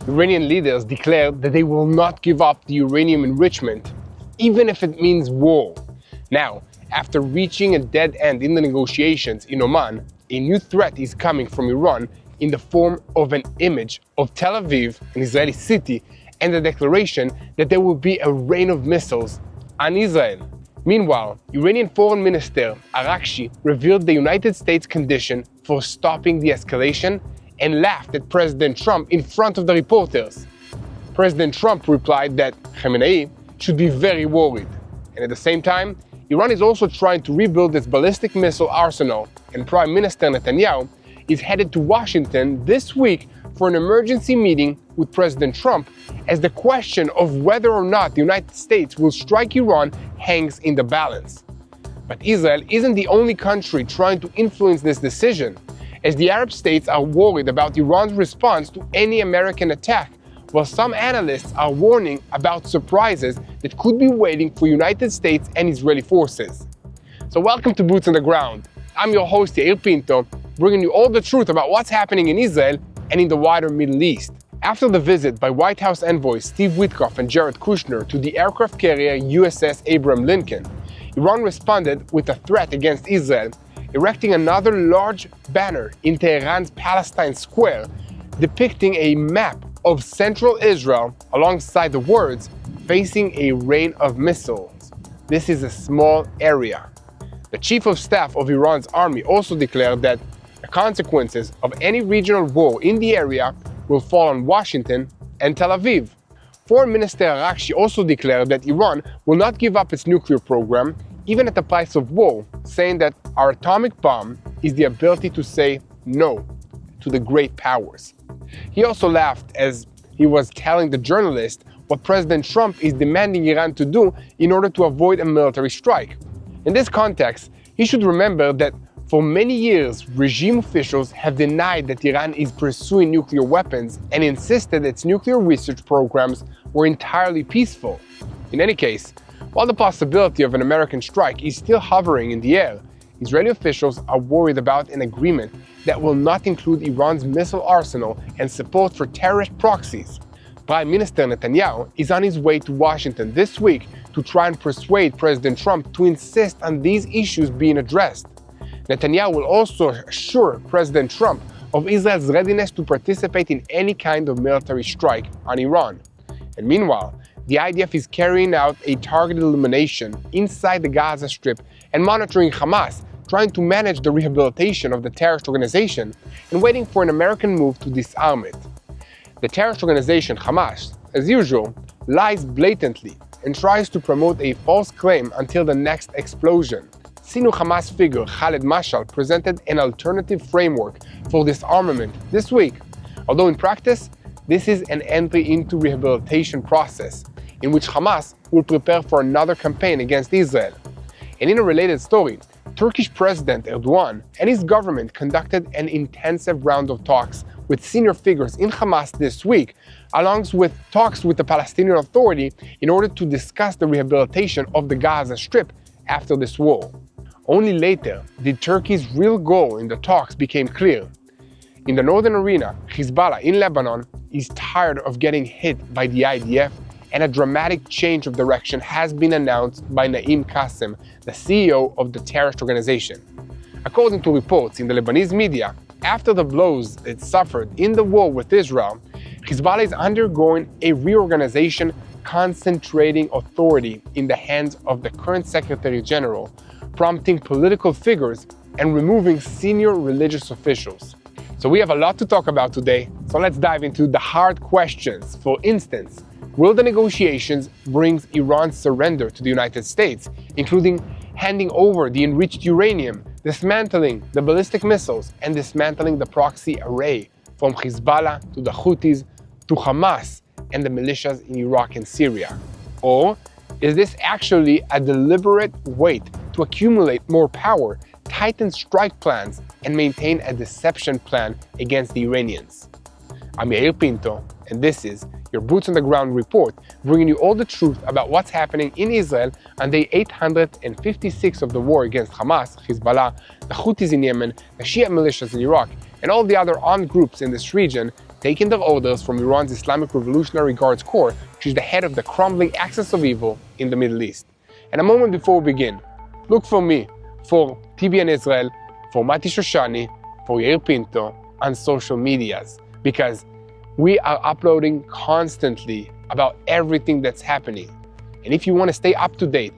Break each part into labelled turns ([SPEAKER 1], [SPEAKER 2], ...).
[SPEAKER 1] Iranian leaders declared that they will not give up the uranium enrichment, even if it means war. Now, after reaching a dead end in the negotiations in Oman, a new threat is coming from Iran in the form of an image of Tel Aviv, an Israeli city, and the declaration that there will be a rain of missiles on Israel. Meanwhile, Iranian Foreign Minister Arakshi revealed the United States' condition for stopping the escalation and laughed at President Trump in front of the reporters. President Trump replied that Khamenei should be very worried. And at the same time, Iran is also trying to rebuild its ballistic missile arsenal, and Prime Minister Netanyahu is headed to Washington this week for an emergency meeting with President Trump, as the question of whether or not the United States will strike Iran hangs in the balance. But Israel isn't the only country trying to influence this decision, as the Arab states are worried about Iran's response to any American attack, while some analysts are warning about surprises that could be waiting for United States and Israeli forces. So welcome to Boots on the Ground. I'm your host Yair Pinto, bringing you all the truth about what's happening in Israel and in the wider Middle East. After the visit by White House envoys Steve Witkoff and Jared Kushner to the aircraft carrier USS Abraham Lincoln, Iran responded with a threat against Israel, erecting another large banner in Tehran's Palestine Square depicting a map of central Israel alongside the words, "facing a rain of missiles. This is a small area." The chief of staff of Iran's army also declared that the consequences of any regional war in the area will fall on Washington and Tel Aviv. Foreign Minister Arakshi also declared that Iran will not give up its nuclear program, even at the price of war, saying that our atomic bomb is the ability to say no to the great powers. He also laughed as he was telling the journalist what President Trump is demanding Iran to do in order to avoid a military strike. In this context, he should remember that for many years, regime officials have denied that Iran is pursuing nuclear weapons and insisted its nuclear research programs were entirely peaceful. In any case, while the possibility of an American strike is still hovering in the air, Israeli officials are worried about an agreement that will not include Iran's missile arsenal and support for terrorist proxies. Prime Minister Netanyahu is on his way to Washington this week to try and persuade President Trump to insist on these issues being addressed. Netanyahu will also assure President Trump of Israel's readiness to participate in any kind of military strike on Iran. And meanwhile, the IDF is carrying out a targeted elimination inside the Gaza Strip and monitoring Hamas, trying to manage the rehabilitation of the terrorist organization and waiting for an American move to disarm it. The terrorist organization Hamas, as usual, lies blatantly and tries to promote a false claim until the next explosion. Senior Hamas figure Khaled Mashal presented an alternative framework for disarmament this week, although in practice, this is an entry into rehabilitation process in which Hamas will prepare for another campaign against Israel. And in a related story, Turkish President Erdogan and his government conducted an intensive round of talks with senior figures in Hamas this week, along with talks with the Palestinian Authority in order to discuss the rehabilitation of the Gaza Strip after this war. Only later did Turkey's real goal in the talks become clear. In the northern arena, Hezbollah in Lebanon is tired of getting hit by the IDF, and a dramatic change of direction has been announced by Naim Qassem, the CEO of the terrorist organization. According to reports in the Lebanese media, after the blows it suffered in the war with Israel, Hezbollah is undergoing a reorganization, concentrating authority in the hands of the current Secretary General, prompting political figures and removing senior religious officials. So we have a lot to talk about today, so let's dive into the hard questions. For instance, will the negotiations bring Iran's surrender to the United States, including handing over the enriched uranium, dismantling the ballistic missiles, and dismantling the proxy array from Hezbollah to the Houthis to Hamas and the militias in Iraq and Syria? Or is this actually a deliberate wait to accumulate more power, tighten strike plans, and maintain a deception plan against the Iranians? I'm Yair Pinto, and this is your Boots on the Ground report, bringing you all the truth about what's happening in Israel on day 856 of the war against Hamas, Hezbollah, the Houthis in Yemen, the Shia militias in Iraq, and all the other armed groups in this region taking their orders from Iran's Islamic Revolutionary Guards Corps, which is the head of the crumbling axis of evil in the Middle East. And a moment before we begin, look for me, for TBN Israel, for Mati Shoshani, for Yair Pinto on social medias, because we are uploading constantly about everything that's happening. And if you want to stay up to date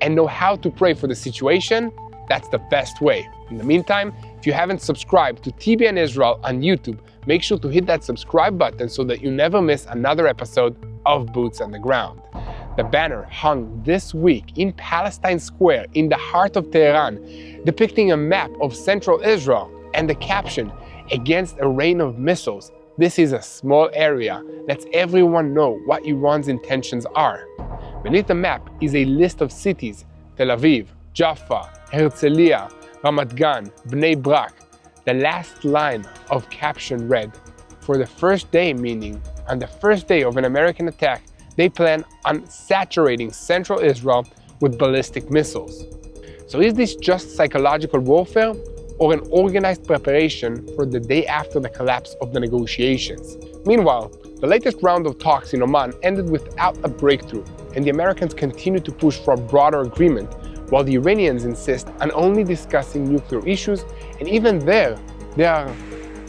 [SPEAKER 1] and know how to pray for the situation, that's the best way. In the meantime, if you haven't subscribed to TBN Israel on YouTube, make sure to hit that subscribe button so that you never miss another episode of Boots on the Ground. The banner hung this week in Palestine Square in the heart of Tehran, depicting a map of central Israel and the caption, "Against a rain of missiles, this is a small area. Lets everyone know what Iran's intentions are." Beneath the map is a list of cities: Tel Aviv, Jaffa, Herzliya, Ramat Gan, Bnei Brak. The last line of caption read, "For the first day," meaning on the first day of an American attack, they plan on saturating central Israel with ballistic missiles. So is this just psychological warfare or an organized preparation for the day after the collapse of the negotiations? Meanwhile, the latest round of talks in Oman ended without a breakthrough, and the Americans continue to push for a broader agreement, while the Iranians insist on only discussing nuclear issues, and even there, they are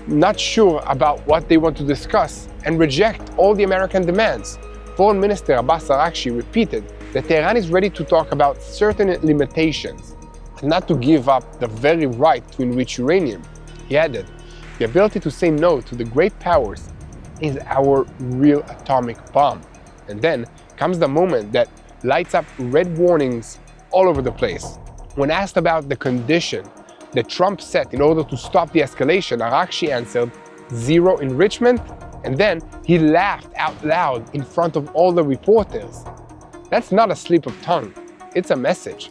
[SPEAKER 1] not sure about what they want to discuss and reject all the American demands. Foreign Minister Abbas Araghchi repeated that Tehran is ready to talk about certain limitations, and not to give up the very right to enrich uranium. He added, "The ability to say no to the great powers is our real atomic bomb." And then comes the moment that lights up red warnings all over the place. When asked about the condition that Trump set in order to stop the escalation, Araghchi answered, "Zero enrichment," and then he laughed out loud in front of all the reporters. That's not a slip of tongue, it's a message.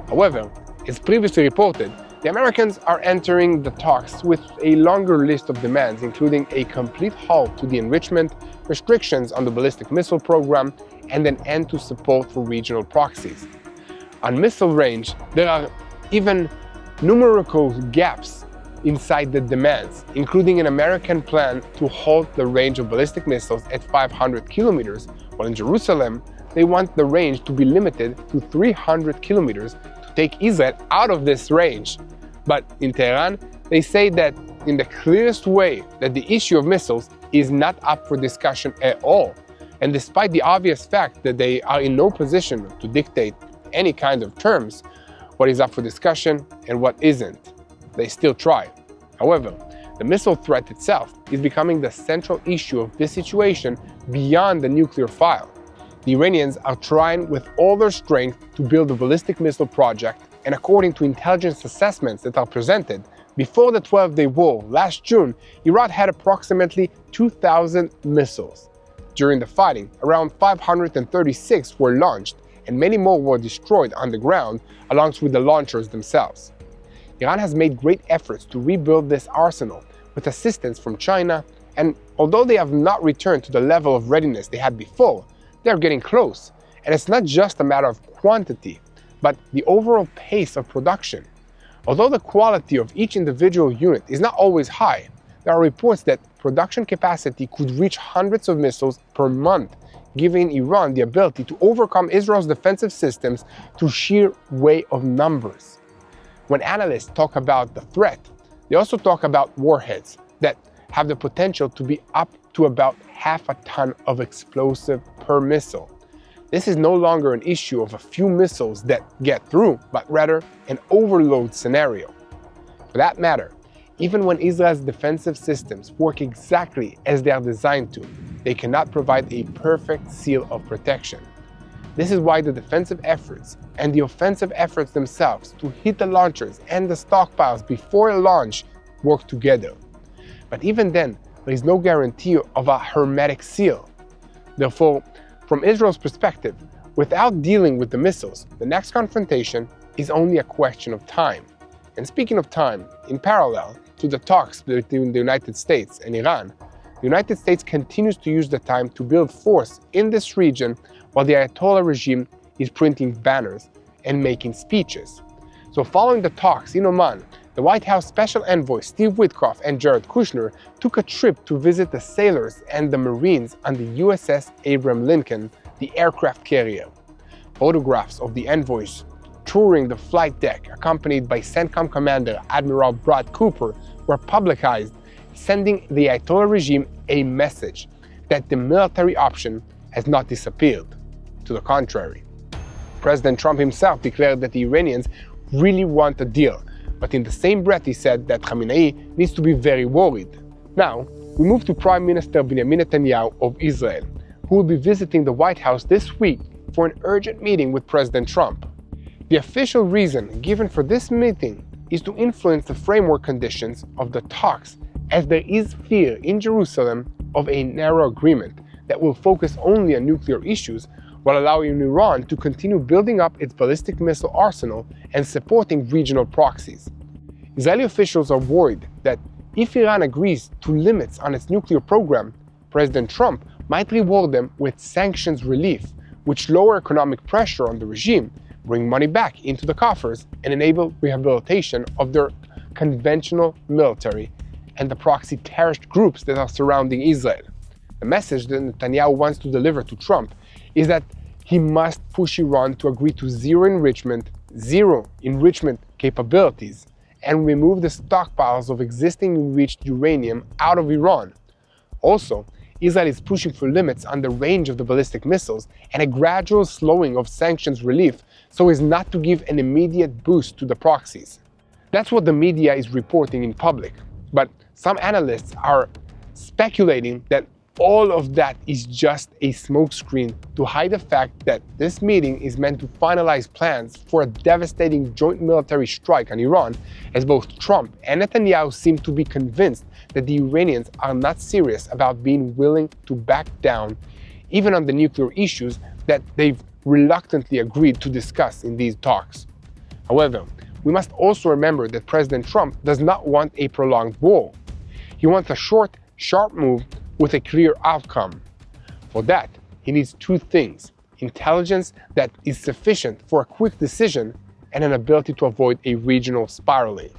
[SPEAKER 1] However, as previously reported, the Americans are entering the talks with a longer list of demands, including a complete halt to the enrichment, restrictions on the ballistic missile program, and an end to support for regional proxies. On missile range, there are even numerical gaps inside the demands, including an American plan to halt the range of ballistic missiles at 500 kilometers, while in Jerusalem, they want the range to be limited to 300 kilometers to take Israel out of this range. But in Tehran, they say that in the clearest way that the issue of missiles is not up for discussion at all. And despite the obvious fact that they are in no position to dictate any kind of terms, what is up for discussion and what isn't, they still try. However, the missile threat itself is becoming the central issue of this situation beyond the nuclear file. The Iranians are trying with all their strength to build a ballistic missile project, and according to intelligence assessments that are presented, before the 12-day war last June, Iran had approximately 2,000 missiles. During the fighting, around 536 were launched, and many more were destroyed on the ground, along with the launchers themselves. Iran has made great efforts to rebuild this arsenal with assistance from China, and although they have not returned to the level of readiness they had before, they are getting close. And it's not just a matter of quantity, but the overall pace of production. Although the quality of each individual unit is not always high, there are reports that production capacity could reach hundreds of missiles per month, giving Iran the ability to overcome Israel's defensive systems through sheer weight of numbers. When analysts talk about the threat, they also talk about warheads that have the potential to be up to about half a ton of explosive per missile. This is no longer an issue of a few missiles that get through, but rather an overload scenario. For that matter, even when Israel's defensive systems work exactly as they are designed to, they cannot provide a perfect seal of protection. This is why the defensive efforts and the offensive efforts themselves to hit the launchers and the stockpiles before a launch work together. But even then, there is no guarantee of a hermetic seal. Therefore, from Israel's perspective, without dealing with the missiles, the next confrontation is only a question of time. And speaking of time, in parallel to the talks between the United States and Iran, the United States continues to use the time to build force in this region while the Ayatollah regime is printing banners and making speeches. So following the talks in Oman, the White House Special Envoy Steve Witkoff and Jared Kushner took a trip to visit the sailors and the Marines on the USS Abraham Lincoln, the aircraft carrier. Photographs of the envoys touring the flight deck, accompanied by CENTCOM Commander Admiral Brad Cooper, were publicized, sending the Ayatollah regime a message that the military option has not disappeared. To the contrary, President Trump himself declared that the Iranians really want a deal, but in the same breath he said that Khamenei needs to be very worried. Now, we move to Prime Minister Benjamin Netanyahu of Israel, who will be visiting the White House this week for an urgent meeting with President Trump. The official reason given for this meeting is to influence the framework conditions of the talks, as there is fear in Jerusalem of a narrow agreement that will focus only on nuclear issues while allowing Iran to continue building up its ballistic missile arsenal and supporting regional proxies. Israeli officials are worried that if Iran agrees to limits on its nuclear program, President Trump might reward them with sanctions relief, which lower economic pressure on the regime, bring money back into the coffers, and enable rehabilitation of their conventional military and the proxy terrorist groups that are surrounding Israel. The message that Netanyahu wants to deliver to Trump is that he must push Iran to agree to zero enrichment capabilities and remove the stockpiles of existing enriched uranium out of Iran. Also, Israel is pushing for limits on the range of the ballistic missiles and a gradual slowing of sanctions relief so as not to give an immediate boost to the proxies. That's what the media is reporting in public, but some analysts are speculating that all of that is just a smokescreen to hide the fact that this meeting is meant to finalize plans for a devastating joint military strike on Iran, as both Trump and Netanyahu seem to be convinced that the Iranians are not serious about being willing to back down, even on the nuclear issues that they've reluctantly agreed to discuss in these talks. However, we must also remember that President Trump does not want a prolonged war. He wants a short, sharp move with a clear outcome. For that, he needs two things: intelligence that is sufficient for a quick decision and an ability to avoid a regional spiraling.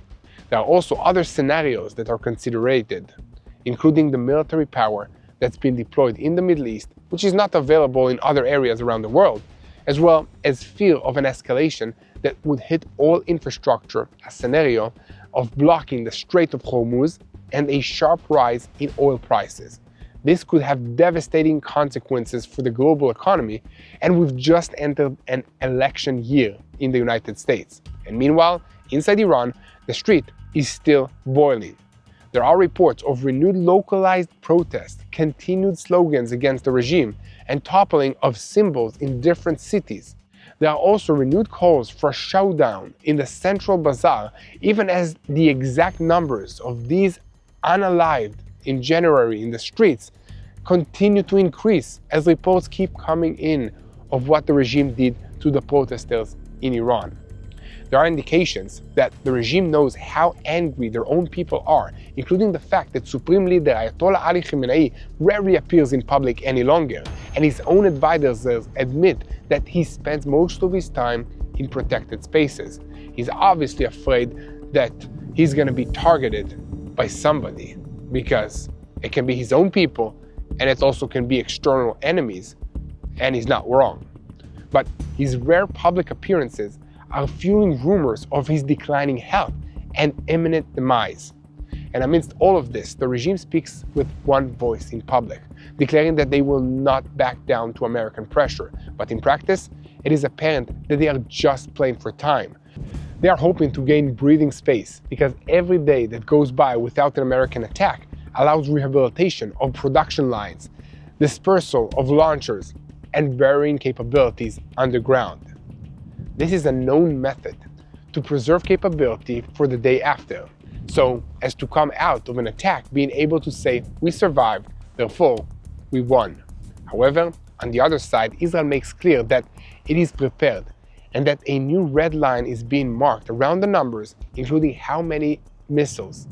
[SPEAKER 1] There are also other scenarios that are considered, including the military power that's been deployed in the Middle East, which is not available in other areas around the world, as well as fear of an escalation that would hit all infrastructure, a scenario of blocking the Strait of Hormuz, and a sharp rise in oil prices. This could have devastating consequences for the global economy, and we've just entered an election year in the United States. And meanwhile, inside Iran, the street is still boiling. There are reports of renewed localized protests, continued slogans against the regime, and toppling of symbols in different cities. There are also renewed calls for a showdown in the central bazaar, even as the exact numbers of these unalived in January in the streets continue to increase as reports keep coming in of what the regime did to the protesters in Iran. There are indications that the regime knows how angry their own people are, including the fact that Supreme Leader Ayatollah Ali Khamenei rarely appears in public any longer, and his own advisors admit that he spends most of his time in protected spaces. He's obviously afraid that he's going to be targeted by somebody, because it can be his own people and it also can be external enemies, and he's not wrong. But his rare public appearances are fueling rumors of his declining health and imminent demise. And amidst all of this, the regime speaks with one voice in public, declaring that they will not back down to American pressure. But in practice, it is apparent that they are just playing for time. They are hoping to gain breathing space, because every day that goes by without an American attack allows rehabilitation of production lines, dispersal of launchers, and burying capabilities underground. This is a known method to preserve capability for the day after, so as to come out of an attack being able to say, we survived, therefore we won. However, on the other side, Israel makes clear that it is prepared, and that a new red line is being marked around the numbers, including how many missiles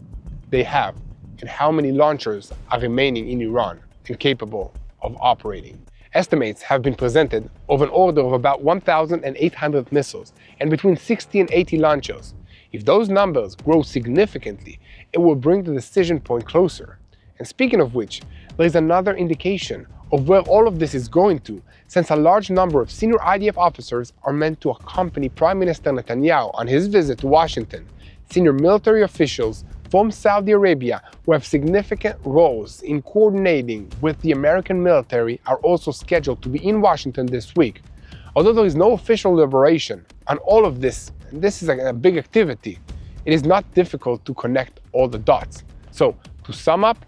[SPEAKER 1] they have and how many launchers are remaining in Iran and capable of operating. Estimates have been presented of an order of about 1,800 missiles and between 60 and 80 launchers. If those numbers grow significantly, it will bring the decision point closer. And speaking of which, there is another indication of where all of this is going to, since a large number of senior IDF officers are meant to accompany Prime Minister Netanyahu on his visit to Washington. Senior military officials from Saudi Arabia who have significant roles in coordinating with the American military are also scheduled to be in Washington this week. Although there is no official liberation on all of this, and this is a big activity, it is not difficult to connect all the dots. So, to sum up,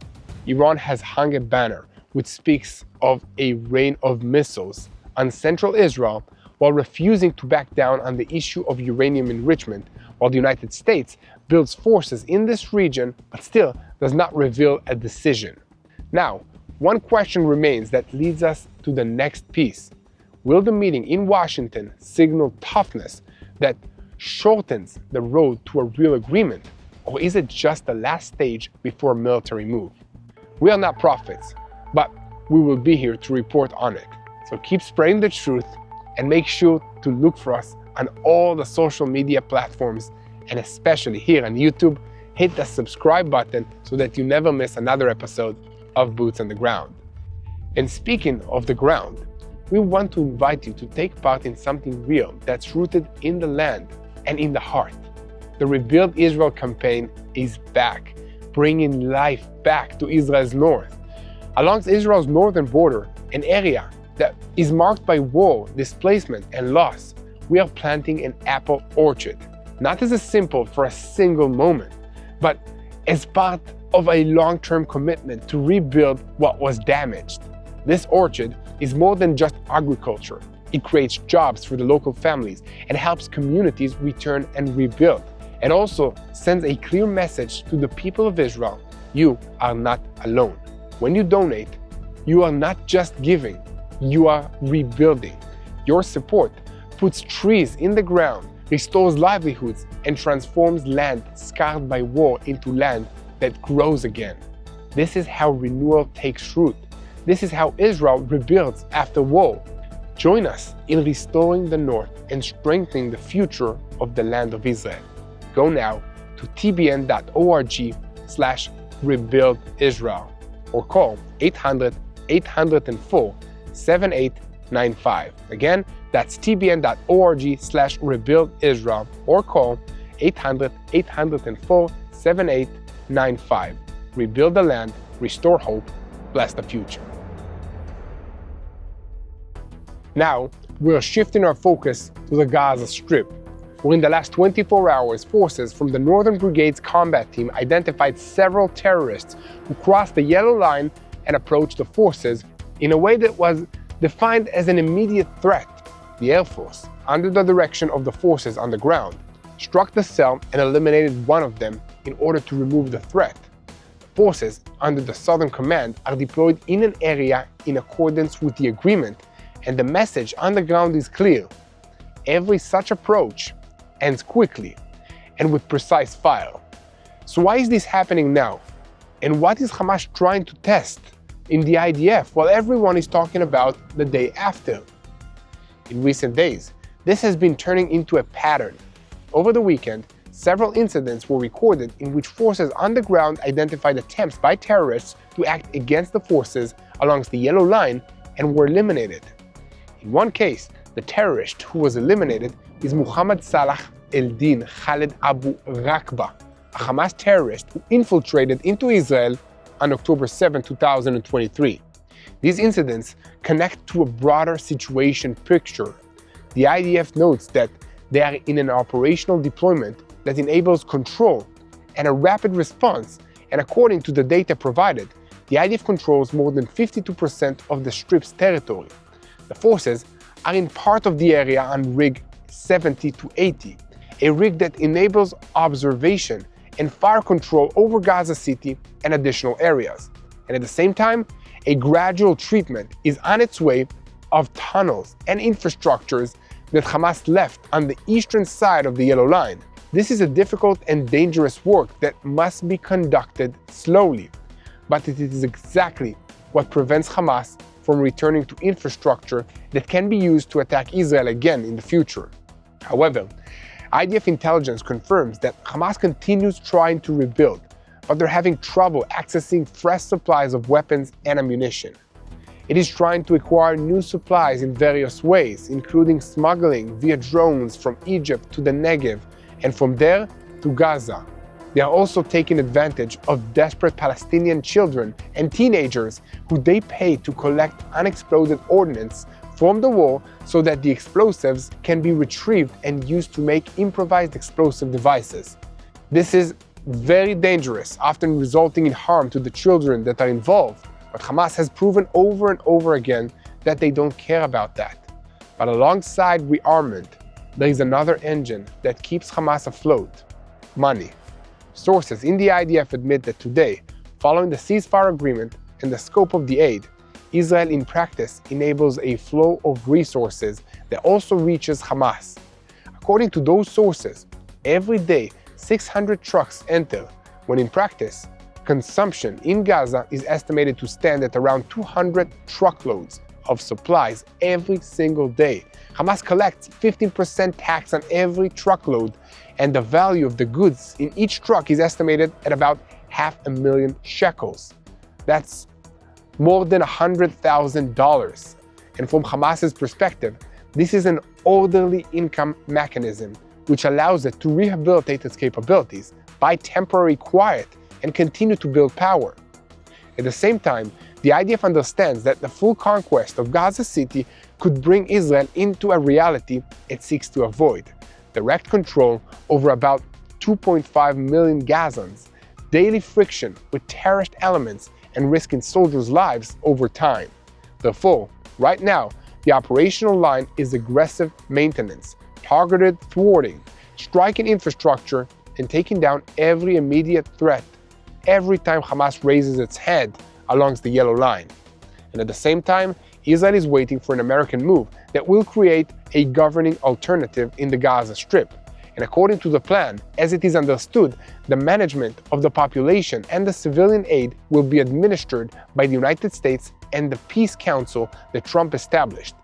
[SPEAKER 1] Iran has hung a banner which speaks of a rain of missiles on central Israel while refusing to back down on the issue of uranium enrichment, while the United States builds forces in this region but still does not reveal a decision. Now, one question remains that leads us to the next piece. Will the meeting in Washington signal toughness that shortens the road to a real agreement, or is it just the last stage before a military move? We are not prophets, but we will be here to report on it. So keep spreading the truth and make sure to look for us on all the social media platforms, and especially here on YouTube. Hit the subscribe button so that you never miss another episode of Boots on the Ground. And speaking of the ground, we want to invite you to take part in something real that's rooted in the land and in the heart. The Rebuild Israel campaign is back, bringing life back to Israel's north. Along Israel's northern border, an area that is marked by war, displacement, and loss, we are planting an apple orchard, not as a symbol for a single moment, but as part of a long-term commitment to rebuild what was damaged. This orchard is more than just agriculture. It creates jobs for the local families and helps communities return and rebuild. It also sends a clear message to the people of Israel: you are not alone. When you donate, you are not just giving, you are rebuilding. Your support puts trees in the ground, restores livelihoods, and transforms land scarred by war into land that grows again. This is how renewal takes root. This is how Israel rebuilds after war. Join us in restoring the North and strengthening the future of the land of Israel. Go now to tbn.org/rebuildisrael or call 800-804-7895. Again, that's tbn.org/rebuildisrael or call 800-804-7895. Rebuild the land, restore hope, bless the future. Now, we're shifting our focus to the Gaza Strip, where in the last 24 hours, forces from the Northern Brigade's combat team identified several terrorists who crossed the yellow line and approached the forces in a way that was defined as an immediate threat. The Air Force, under the direction of the forces on the ground, struck the cell and eliminated one of them in order to remove the threat. The forces under the Southern Command are deployed in an area in accordance with the agreement, and the message on the ground is clear. Every such approach ends quickly and with precise fire. So why is this happening now? And what is Hamas trying to test in the IDF while everyone is talking about the day after? In recent days, this has been turning into a pattern. Over the weekend, several incidents were recorded in which forces on the ground identified attempts by terrorists to act against the forces along the yellow line and were eliminated. In one case, the terrorist who was eliminated is Muhammad Salah el-Din Khaled Abu Rakba, a Hamas terrorist who infiltrated into Israel on October 7, 2023. These incidents connect to a broader situation picture. The IDF notes that they are in an operational deployment that enables control and a rapid response, and according to the data provided, the IDF controls more than 52% of the Strip's territory. The forces are in part of the area on Rig 70 to 80, a rig that enables observation and fire control over Gaza City and additional areas. And at the same time, a gradual treatment is on its way of tunnels and infrastructures that Hamas left on the eastern side of the Yellow Line. This is a difficult and dangerous work that must be conducted slowly, but it is exactly what prevents Hamas from returning to infrastructure that can be used to attack Israel again in the future. However, IDF intelligence confirms that Hamas continues trying to rebuild, but they're having trouble accessing fresh supplies of weapons and ammunition. It is trying to acquire new supplies in various ways, including smuggling via drones from Egypt to the Negev, and from there to Gaza. They are also taking advantage of desperate Palestinian children and teenagers who they pay to collect unexploded ordnance from the war so that the explosives can be retrieved and used to make improvised explosive devices. This is very dangerous, often resulting in harm to the children that are involved. But Hamas has proven over and over again that they don't care about that. But alongside rearmament, there is another engine that keeps Hamas afloat: money. Sources in the IDF admit that today, following the ceasefire agreement and the scope of the aid, Israel in practice enables a flow of resources that also reaches Hamas. According to those sources, every day 600 trucks enter, when in practice, consumption in Gaza is estimated to stand at around 200 truckloads of supplies every single day. Hamas collects 15% tax on every truckload, and the value of the goods in each truck is estimated at about $500,000 shekels. That's more than $100,000. And from Hamas's perspective, this is an orderly income mechanism which allows it to rehabilitate its capabilities, buy temporary quiet, and continue to build power. At the same time, the IDF understands that the full conquest of Gaza City could bring Israel into a reality it seeks to avoid: direct control over about 2.5 million Gazans, daily friction with terrorist elements, and risking soldiers' lives over time. Therefore, right now, the operational line is aggressive maintenance, targeted thwarting, striking infrastructure, and taking down every immediate threat every time Hamas raises its head along the yellow line. And at the same time, Israel is waiting for an American move that will create a governing alternative in the Gaza Strip. And according to the plan, as it is understood, the management of the population and the civilian aid will be administered by the United States and the Peace Council that Trump established.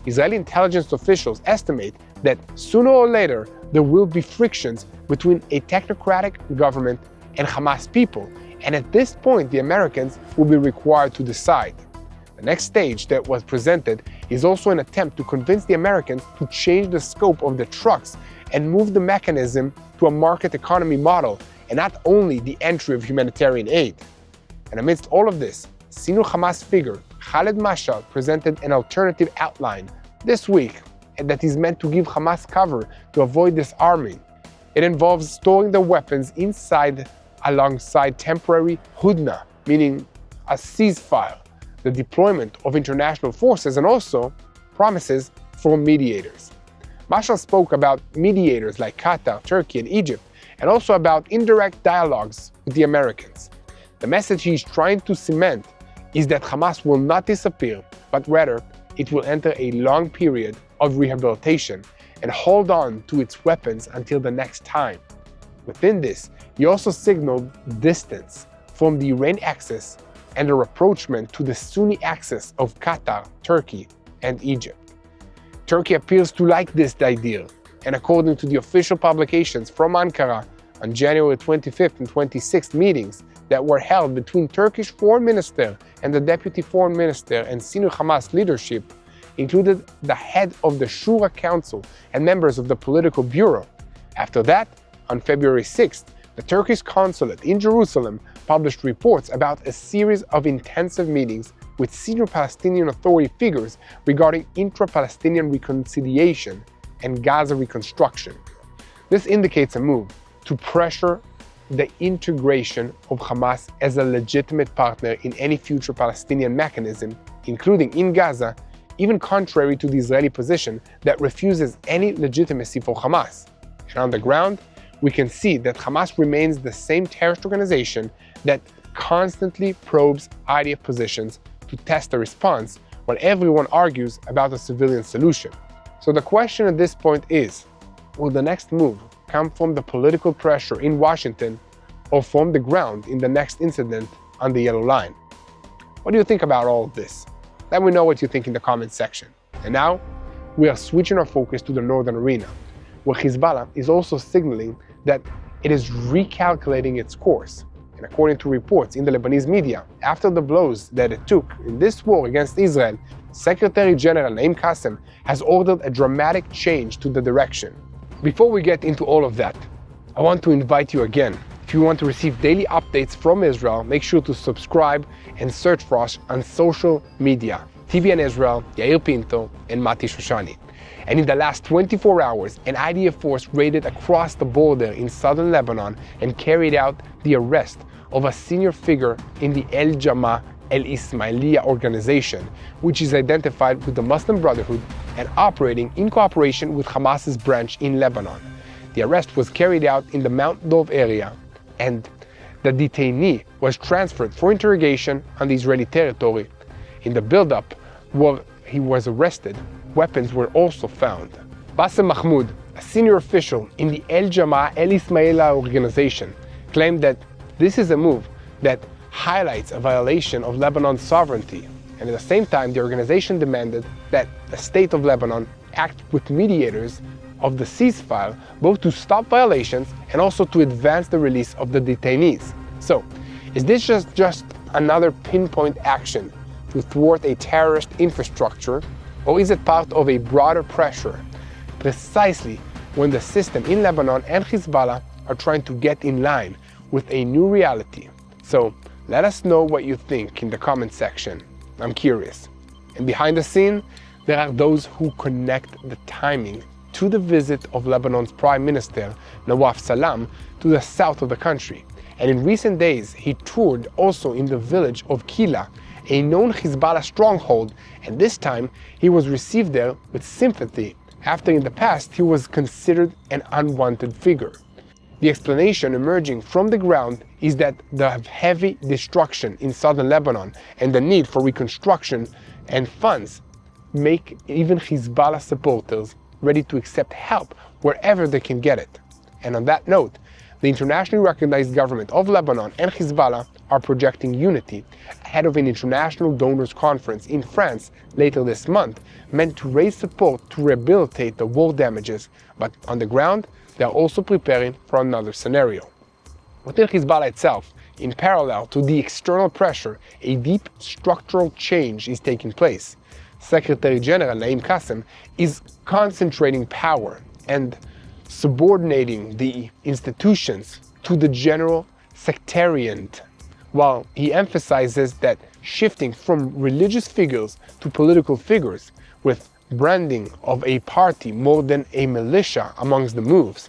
[SPEAKER 1] Israeli intelligence officials estimate that sooner or later there will be frictions between a technocratic government and Hamas people, and at this point the Americans will be required to decide. The next stage that was presented is also an attempt to convince the Americans to change the scope of the trucks and move the mechanism to a market economy model, and not only the entry of humanitarian aid. And amidst all of this, senior Hamas figure Khaled Mashal presented an alternative outline this week that is meant to give Hamas cover to avoid disarming. It involves storing the weapons inside alongside temporary hudna, meaning a ceasefire, the deployment of international forces, and also promises for mediators. Mashal spoke about mediators like Qatar, Turkey, and Egypt, and also about indirect dialogues with the Americans. The message he's trying to cement is that Hamas will not disappear, but rather it will enter a long period of rehabilitation and hold on to its weapons until the next time. Within this, he also signaled distance from the Iranian axis and a rapprochement to the Sunni axis of Qatar, Turkey, and Egypt. Turkey appears to like this idea, and according to the official publications from Ankara, on January 25th and 26th meetings that were held between Turkish foreign minister and the deputy foreign minister and senior Hamas leadership, included the head of the Shura Council and members of the political bureau. After that, on February 6th, the Turkish consulate in Jerusalem published reports about a series of intensive meetings with senior Palestinian Authority figures regarding intra-Palestinian reconciliation and Gaza reconstruction. This indicates a move to pressure the integration of Hamas as a legitimate partner in any future Palestinian mechanism, including in Gaza, even contrary to the Israeli position that refuses any legitimacy for Hamas. And on the ground, we can see that Hamas remains the same terrorist organization that constantly probes IDF positions to test a response while everyone argues about a civilian solution. So the question at this point is, will the next move come from the political pressure in Washington or from the ground in the next incident on the Yellow Line? What do you think about all of this? Let me know what you think in the comments section. And now, we are switching our focus to the northern arena, where Hezbollah is also signaling that it is recalculating its course. And according to reports in the Lebanese media, after the blows that it took in this war against Israel, Secretary General Naim Qassem has ordered a dramatic change to the direction. Before we get into all of that, I want to invite you again. If you want to receive daily updates from Israel, make sure to subscribe and search for us on social media. TBN Israel, Yair Pinto, and Mati Shoshani. And in the last 24 hours, an IDF force raided across the border in southern Lebanon and carried out the arrest of a senior figure in the El Jama El Ismailiya organization, which is identified with the Muslim Brotherhood and operating in cooperation with Hamas's branch in Lebanon. The arrest was carried out in the Mount Dov area, and the detainee was transferred for interrogation on the Israeli territory. In the build-up where he was arrested, weapons were also found. Bassem Mahmoud, a senior official in the El Jama El Ismailiya organization, claimed that this is a move that highlights a violation of Lebanon's sovereignty, and at the same time the organization demanded that the state of Lebanon act with mediators of the ceasefire, both to stop violations and also to advance the release of the detainees. So, is this just another pinpoint action to thwart a terrorist infrastructure, or is it part of a broader pressure, precisely when the system in Lebanon and Hezbollah are trying to get in line with a new reality? So, let us know what you think in the comment section. I'm curious. And behind the scene, there are those who connect the timing to the visit of Lebanon's Prime Minister, Nawaf Salam, to the south of the country. And in recent days, he toured also in the village of Kila, a known Hezbollah stronghold, and this time he was received there with sympathy, after in the past he was considered an unwanted figure. The explanation emerging from the ground is that the heavy destruction in southern Lebanon and the need for reconstruction and funds make even Hezbollah supporters ready to accept help wherever they can get it. And on that note, the internationally recognized government of Lebanon and Hezbollah are projecting unity ahead of an international donors conference in France later this month, meant to raise support to rehabilitate the war damages, but on the ground, they are also preparing for another scenario. Within Hezbollah itself, in parallel to the external pressure, a deep structural change is taking place. Secretary General Naim Qassem is concentrating power and subordinating the institutions to the general sectarian, while he emphasizes that shifting from religious figures to political figures, with branding of a party more than a militia amongst the moves,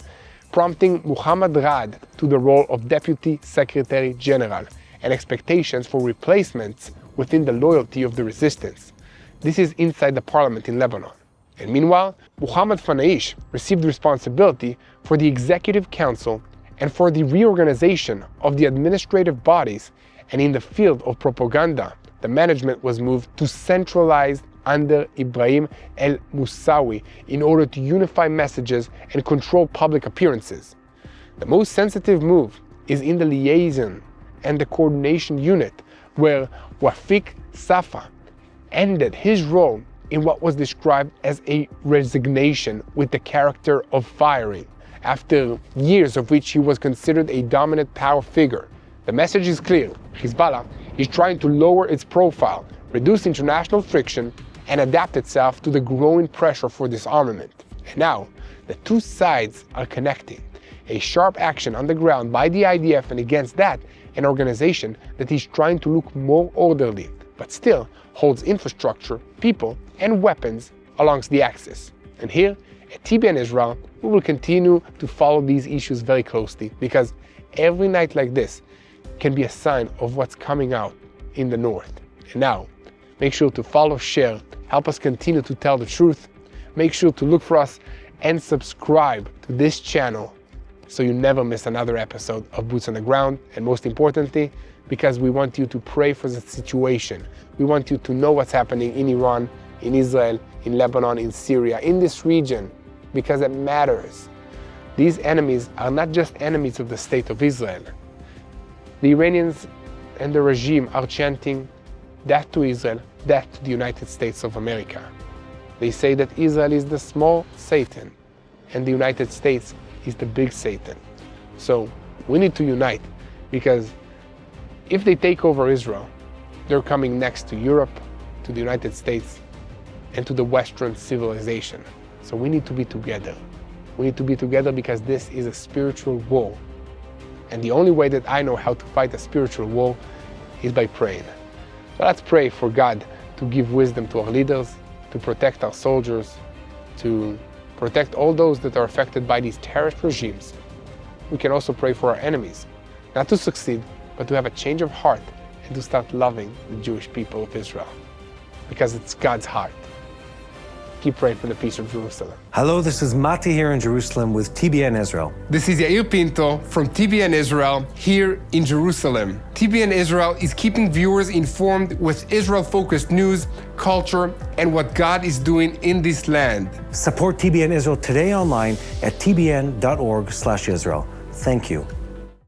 [SPEAKER 1] prompting Muhammad Rad to the role of Deputy Secretary General, and expectations for replacements within the loyalty of the resistance. This is inside the parliament in Lebanon. And meanwhile, Muhammad Fanaish received responsibility for the Executive Council and for the reorganization of the administrative bodies, and in the field of propaganda, the management was moved to centralized under Ibrahim el-Moussawi in order to unify messages and control public appearances. The most sensitive move is in the liaison and the coordination unit, where Wafik Safa ended his role in what was described as a resignation with the character of firing, after years of which he was considered a dominant power figure. The message is clear: Hezbollah is trying to lower its profile, reduce international friction, and adapt itself to the growing pressure for disarmament. And now, the two sides are connecting. A sharp action on the ground by the IDF, and against that, an organization that is trying to look more orderly, but still holds infrastructure, people, and weapons along the axis. And here, at TBN Israel, we will continue to follow these issues very closely, because every night like this can be a sign of what's coming out in the north. And now, make sure to follow, share, help us continue to tell the truth. Make sure to look for us and subscribe to this channel so you never miss another episode of Boots on the Ground. And most importantly, because we want you to pray for the situation. We want you to know what's happening in Iran, in Israel, in Lebanon, in Syria, in this region, because it matters. These enemies are not just enemies of the state of Israel. The Iranians and the regime are chanting death to Israel, that to the United States of America. They say that Israel is the small Satan and the United States is the big Satan. So we need to unite, because if they take over Israel, they're coming next to Europe, to the United States, and to the Western civilization. So we need to be together. We need to be together because this is a spiritual war. And the only way that I know how to fight a spiritual war is by praying. So let's pray for God to give wisdom to our leaders, to protect our soldiers, to protect all those that are affected by these terrorist regimes. We can also pray for our enemies, not to succeed, but to have a change of heart and to start loving the Jewish people of Israel, because it's God's heart. Keep praying for the peace of Jerusalem.
[SPEAKER 2] Hello, this is Mati here in Jerusalem with TBN Israel.
[SPEAKER 1] This is Yair Pinto from TBN Israel here in Jerusalem. TBN Israel is keeping viewers informed with Israel-focused news, culture, and what God is doing in this land.
[SPEAKER 2] Support TBN Israel today online at tbn.org/Israel. Thank you.